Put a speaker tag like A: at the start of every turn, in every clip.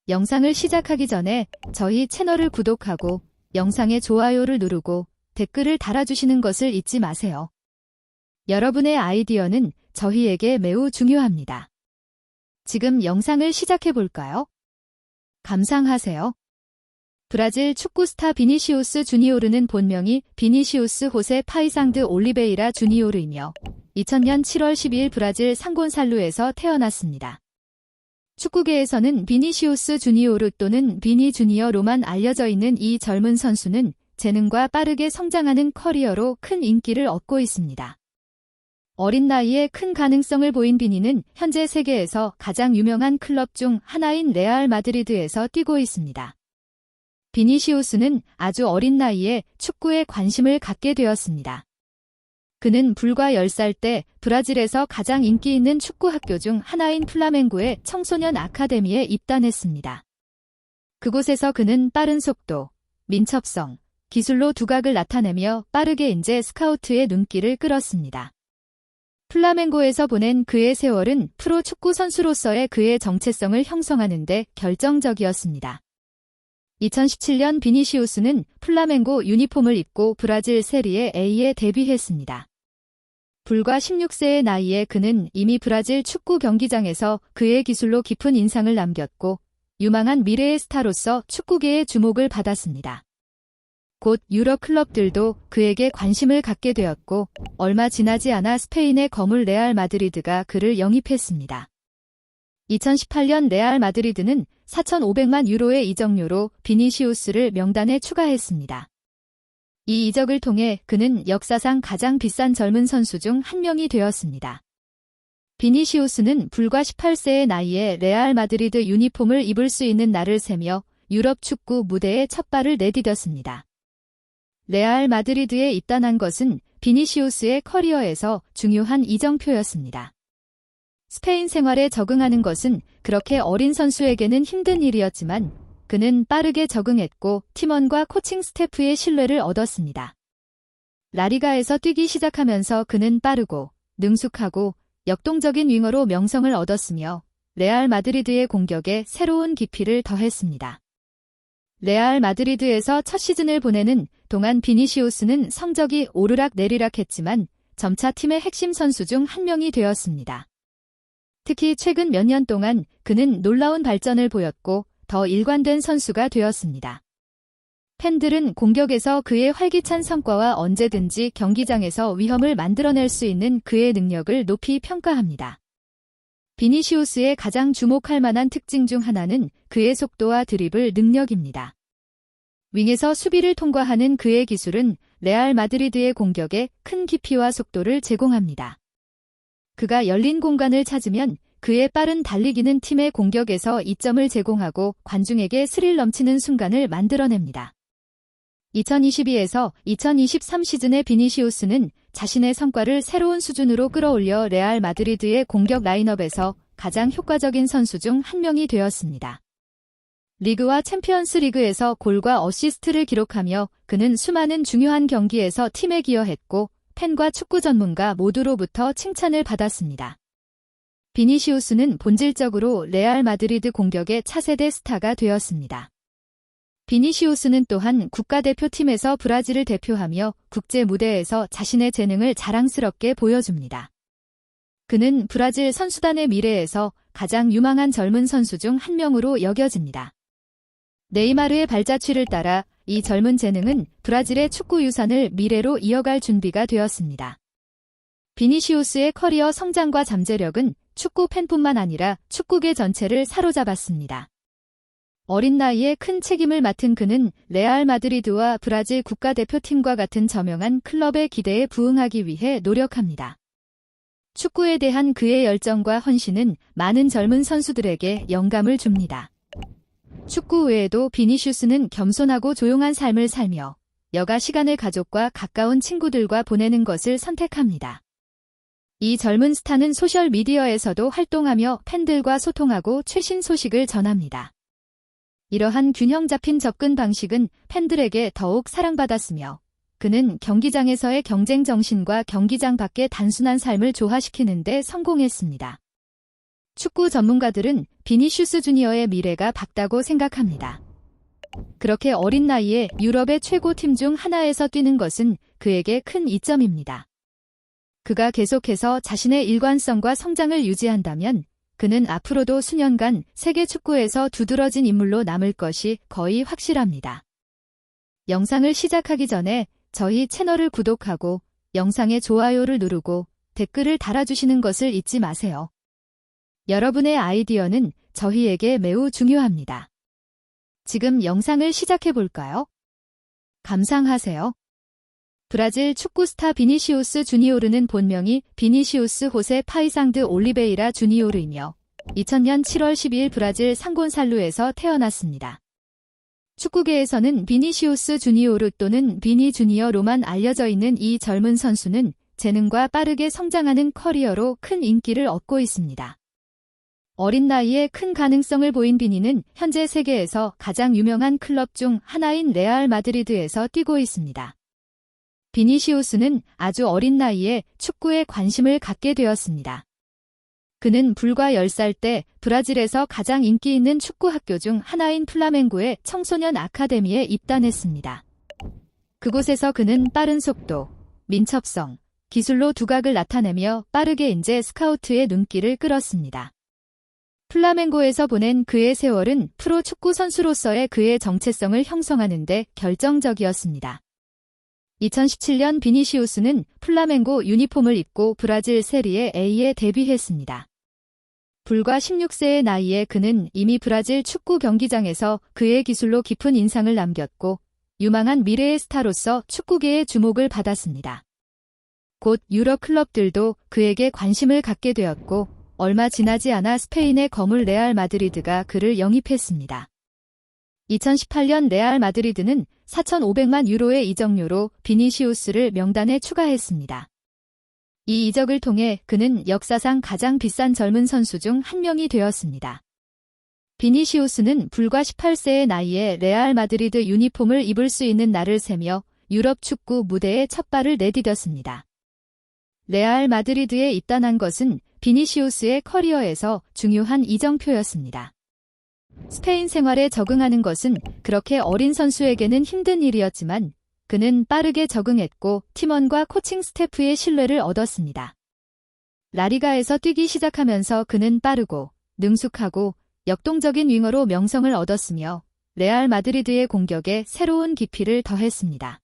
A: 영상을 시작하기 전에 저희 채널을 구독하고 영상에 좋아요를 누르고 댓글을 달아주시는 것을 잊지 마세요. 여러분의 아이디어는 저희에게 매우 중요합니다. 지금 영상을 시작해 볼까요? 감상하세요. 브라질 축구 스타 비니시우스 주니오르는 본명이 비니시우스 호세 파이상드 올리베이라 주니오르이며 2000년 7월 12일 브라질 상곤살루에서 태어났습니다. 축구계에서는 비니시우스 주니오르 또는 비니 주니어로만 알려져 있는 이 젊은 선수는 재능과 빠르게 성장하는 커리어로 큰 인기를 얻고 있습니다. 어린 나이에 큰 가능성을 보인 비니는 현재 세계에서 가장 유명한 클럽 중 하나인 레알 마드리드에서 뛰고 있습니다. 비니시우스는 아주 어린 나이에 축구에 관심을 갖게 되었습니다. 그는 불과 10살 때 브라질에서 가장 인기 있는 축구 학교 중 하나인 플라멩고의 청소년 아카데미에 입단했습니다. 그곳에서 그는 빠른 속도, 민첩성, 기술로 두각을 나타내며 빠르게 인재 스카우트의 눈길을 끌었습니다. 플라멩고에서 보낸 그의 세월은 프로 축구 선수로서의 그의 정체성을 형성하는 데 결정적이었습니다. 2017년 비니시우스는 플라멩고 유니폼을 입고 브라질 세리에 A에 데뷔했습니다. 불과 16세의 나이에 그는 이미 브라질 축구 경기장에서 그의 기술로 깊은 인상을 남겼고 유망한 미래의 스타로서 축구계의 주목을 받았습니다. 곧 유럽 클럽들도 그에게 관심을 갖게 되었고 얼마 지나지 않아 스페인의 거물 레알 마드리드가 그를 영입했습니다. 2018년 레알 마드리드는 4,500만 유로의 이적료로 비니시우스를 명단에 추가했습니다. 이 이적을 통해 그는 역사상 가장 비싼 젊은 선수 중 한 명이 되었습니다. 비니시우스는 불과 18세의 나이에 레알 마드리드 유니폼을 입을 수 있는 날을 세며 유럽 축구 무대에 첫 발을 내디뎠습니다. 레알 마드리드에 입단한 것은 비니시우스의 커리어에서 중요한 이정표였습니다. 스페인 생활에 적응하는 것은 그렇게 어린 선수에게는 힘든 일이었지만 그는 빠르게 적응했고 팀원과 코칭 스태프의 신뢰를 얻었습니다. 라리가에서 뛰기 시작하면서 그는 빠르고 능숙하고 역동적인 윙어로 명성을 얻었으며 레알 마드리드의 공격에 새로운 깊이를 더했습니다. 레알 마드리드에서 첫 시즌을 보내는 동안 비니시우스는 성적이 오르락내리락 했지만 점차 팀의 핵심 선수 중 한 명이 되었습니다. 특히 최근 몇 년 동안 그는 놀라운 발전을 보였고 더 일관된 선수가 되었습니다. 팬들은 공격에서 그의 활기찬 성과와 언제든지 경기장에서 위험을 만들어낼 수 있는 그의 능력을 높이 평가합니다. 비니시우스의 가장 주목할 만한 특징 중 하나는 그의 속도와 드리블 능력입니다. 윙에서 수비를 통과하는 그의 기술은 레알 마드리드의 공격에 큰 깊이와 속도를 제공합니다. 그가 열린 공간을 찾으면 그의 빠른 달리기는 팀의 공격에서 이점을 제공하고 관중에게 스릴 넘치는 순간을 만들어냅니다. 2022에서 2023 시즌의 비니시우스는 자신의 성과를 새로운 수준으로 끌어올려 레알 마드리드의 공격 라인업에서 가장 효과적인 선수 중 한 명이 되었습니다. 리그와 챔피언스 리그에서 골과 어시스트를 기록하며 그는 수많은 중요한 경기에서 팀에 기여했고 팬과 축구 전문가 모두로부터 칭찬을 받았습니다. 비니시우스는 본질적으로 레알 마드리드 공격의 차세대 스타가 되었습니다. 비니시우스는 또한 국가대표팀에서 브라질을 대표하며 국제 무대에서 자신의 재능을 자랑스럽게 보여줍니다. 그는 브라질 선수단의 미래에서 가장 유망한 젊은 선수 중 한 명으로 여겨집니다. 네이마르의 발자취를 따라 이 젊은 재능은 브라질의 축구 유산을 미래로 이어갈 준비가 되었습니다. 비니시우스의 커리어 성장과 잠재력은 축구 팬뿐만 아니라 축구계 전체를 사로잡았습니다. 어린 나이에 큰 책임을 맡은 그는 레알 마드리드와 브라질 국가대표팀과 같은 저명한 클럽의 기대에 부응하기 위해 노력합니다. 축구에 대한 그의 열정과 헌신은 많은 젊은 선수들에게 영감을 줍니다. 축구 외에도 비니시우스는 겸손하고 조용한 삶을 살며 여가 시간을 가족과 가까운 친구들과 보내는 것을 선택합니다. 이 젊은 스타는 소셜미디어에서도 활동하며 팬들과 소통하고 최신 소식을 전합니다. 이러한 균형 잡힌 접근 방식은 팬들에게 더욱 사랑받았으며 그는 경기장에서의 경쟁 정신과 경기장 밖의 단순한 삶을 조화시키는 데 성공했습니다. 축구 전문가들은 비니시우스 주니어의 미래가 밝다고 생각합니다. 그렇게 어린 나이에 유럽의 최고 팀 중 하나에서 뛰는 것은 그에게 큰 이점입니다. 그가 계속해서 자신의 일관성과 성장을 유지한다면 그는 앞으로도 수년간 세계 축구에서 두드러진 인물로 남을 것이 거의 확실합니다. 영상을 시작하기 전에 저희 채널을 구독하고 영상에 좋아요를 누르고 댓글을 달아주시는 것을 잊지 마세요. 여러분의 아이디어는 저희에게 매우 중요합니다. 지금 영상을 시작해 볼까요? 감상하세요. 브라질 축구 스타 비니시우스 주니오르는 본명이 비니시우스 호세 파이상드 올리베이라 주니오르이며 2000년 7월 12일 브라질 상곤살루에서 태어났습니다. 축구계에서는 비니시우스 주니오르 또는 비니 주니어로만 알려져 있는 이 젊은 선수는 재능과 빠르게 성장하는 커리어로 큰 인기를 얻고 있습니다. 어린 나이에 큰 가능성을 보인 비니는 현재 세계에서 가장 유명한 클럽 중 하나인 레알 마드리드에서 뛰고 있습니다. 비니시우스는 아주 어린 나이에 축구에 관심을 갖게 되었습니다. 그는 불과 10살 때 브라질에서 가장 인기 있는 축구 학교 중 하나인 플라멩고의 청소년 아카데미에 입단했습니다. 그곳에서 그는 빠른 속도, 민첩성, 기술로 두각을 나타내며 빠르게 인재 스카우트의 눈길을 끌었습니다. 플라멩고에서 보낸 그의 세월은 프로 축구 선수로서의 그의 정체성을 형성하는 데 결정적이었습니다. 2017년 비니시우스는 플라멩고 유니폼을 입고 브라질 세리에 A에 데뷔했습니다. 불과 16세의 나이에 그는 이미 브라질 축구 경기장에서 그의 기술로 깊은 인상을 남겼고 유망한 미래의 스타로서 축구계의 주목을 받았습니다. 곧 유럽 클럽들도 그에게 관심을 갖게 되었고 얼마 지나지 않아 스페인의 거물 레알 마드리드가 그를 영입했습니다. 2018년 레알 마드리드는 4,500만 유로의 이적료로 비니시우스를 명단에 추가했습니다. 이 이적을 통해 그는 역사상 가장 비싼 젊은 선수 중 한 명이 되었습니다. 비니시우스는 불과 18세의 나이에 레알 마드리드 유니폼을 입을 수 있는 날을 세며 유럽 축구 무대에 첫 발을 내디뎠습니다. 레알 마드리드에 입단한 것은 비니시우스의 커리어에서 중요한 이정표였습니다. 스페인 생활에 적응하는 것은 그렇게 어린 선수에게는 힘든 일이었지만 그는 빠르게 적응했고 팀원과 코칭 스태프의 신뢰를 얻었습니다. 라리가에서 뛰기 시작하면서 그는 빠르고 능숙하고 역동적인 윙어로 명성을 얻었으며 레알 마드리드의 공격에 새로운 깊이를 더했습니다.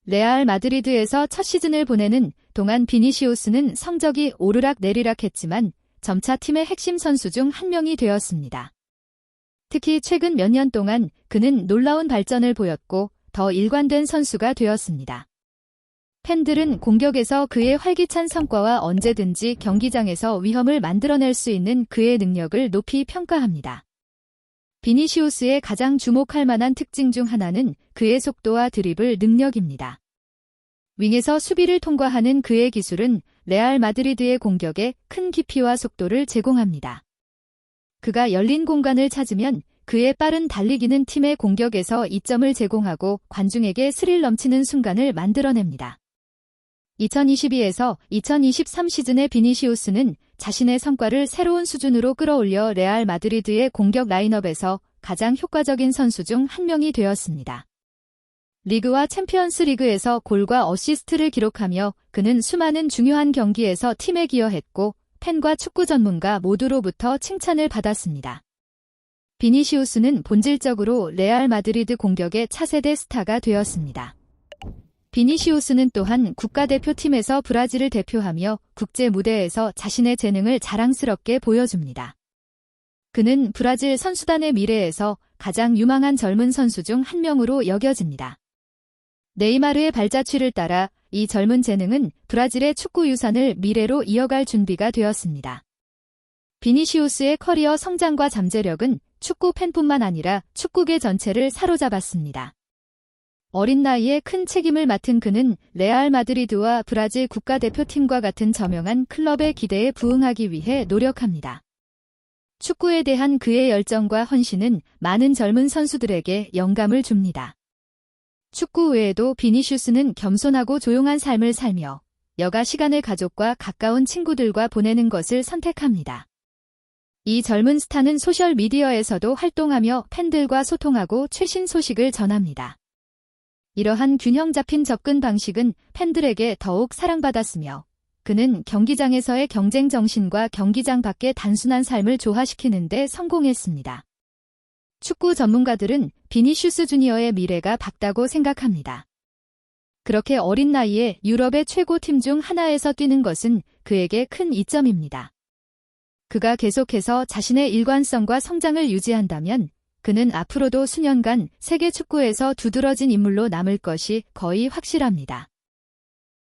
A: 레알 마드리드에서 첫 시즌을 보내는 동안 비니시우스는 성적이 오르락내리락 했지만 점차 팀의 핵심 선수 중 한 명이 되었습니다. 특히 최근 몇 년 동안 그는 놀라운 발전을 보였고 더 일관된 선수가 되었습니다. 팬들은 공격에서 그의 활기찬 성과와 언제든지 경기장에서 위험을 만들어낼 수 있는 그의 능력을 높이 평가합니다. 비니시우스의 가장 주목할 만한 특징 중 하나는 그의 속도와 드리블 능력입니다. 윙에서 수비를 통과하는 그의 기술은 레알 마드리드의 공격에 큰 깊이와 속도를 제공합니다. 그가 열린 공간을 찾으면 그의 빠른 달리기는 팀의 공격에서 이점을 제공하고 관중에게 스릴 넘치는 순간을 만들어냅니다. 2022에서 2023 시즌의 비니시우스는 자신의 성과를 새로운 수준으로 끌어올려 레알 마드리드의 공격 라인업에서 가장 효과적인 선수 중 한 명이 되었습니다. 리그와 챔피언스 리그에서 골과 어시스트를 기록하며 그는 수많은 중요한 경기에서 팀에 기여했고 팬과 축구 전문가 모두로부터 칭찬을 받았습니다. 비니시우스는 본질적으로 레알 마드리드 공격의 차세대 스타가 되었습니다. 비니시우스는 또한 국가대표팀에서 브라질을 대표하며 국제 무대에서 자신의 재능을 자랑스럽게 보여줍니다. 그는 브라질 선수단의 미래에서 가장 유망한 젊은 선수 중 한 명으로 여겨집니다. 네이마르의 발자취를 따라 이 젊은 재능은 브라질의 축구 유산을 미래로 이어갈 준비가 되었습니다. 비니시우스의 커리어 성장과 잠재력은 축구 팬뿐만 아니라 축구계 전체를 사로잡았습니다. 어린 나이에 큰 책임을 맡은 그는 레알 마드리드와 브라질 국가대표팀과 같은 저명한 클럽의 기대에 부응하기 위해 노력합니다. 축구에 대한 그의 열정과 헌신은 많은 젊은 선수들에게 영감을 줍니다. 축구 외에도 비니시우스는 겸손하고 조용한 삶을 살며 여가 시간을 가족과 가까운 친구들과 보내는 것을 선택합니다. 이 젊은 스타는 소셜미디어에서도 활동하며 팬들과 소통하고 최신 소식을 전합니다. 이러한 균형 잡힌 접근 방식은 팬들에게 더욱 사랑받았으며 그는 경기장에서의 경쟁 정신과 경기장 밖의 단순한 삶을 조화시키는 데 성공했습니다. 축구 전문가들은 비니슈스 주니어의 미래가 밝다고 생각합니다. 그렇게 어린 나이에 유럽의 최고 팀 중 하나에서 뛰는 것은 그에게 큰 이점입니다. 그가 계속해서 자신의 일관성과 성장을 유지한다면 그는 앞으로도 수년간 세계 축구에서 두드러진 인물로 남을 것이 거의 확실합니다.